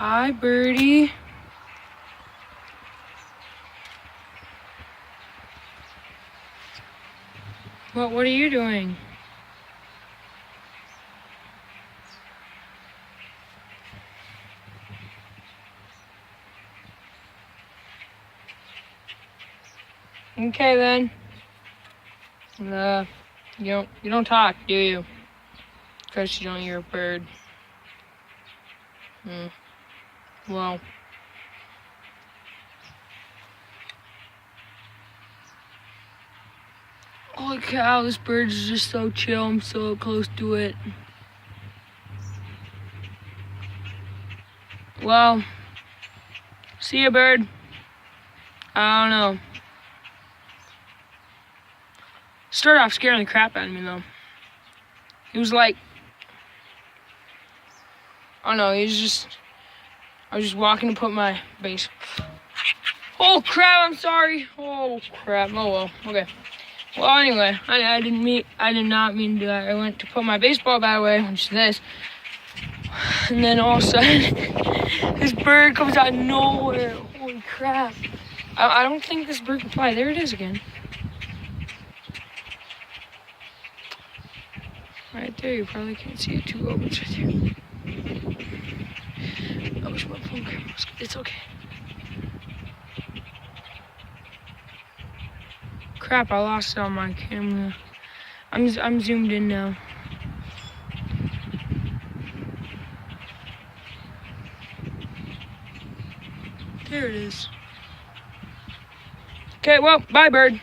Hi, birdie. What are you doing? Okay then. You don't talk, do you? Because you don't hear a bird. Well. Holy cow, this bird is just so chill. I'm so close to it. Well, see ya, bird. I don't know. Started off scaring the crap out of me, though. He was like, I don't know, I was just walking to put my base. Oh crap, I'm sorry. Oh crap, oh well, okay. Well, anyway, I did not mean to do that. I went to put my baseball bat away, which is this. And then all of a sudden, this bird comes out of nowhere. Holy crap. I don't think this bird can fly. There it is again. Right there, you probably can't see it too well, but it's right there. I wish my phone camera was good. It's okay. Crap, I lost it on my camera. I'm zoomed in now. There it is. Okay, well, bye, bird.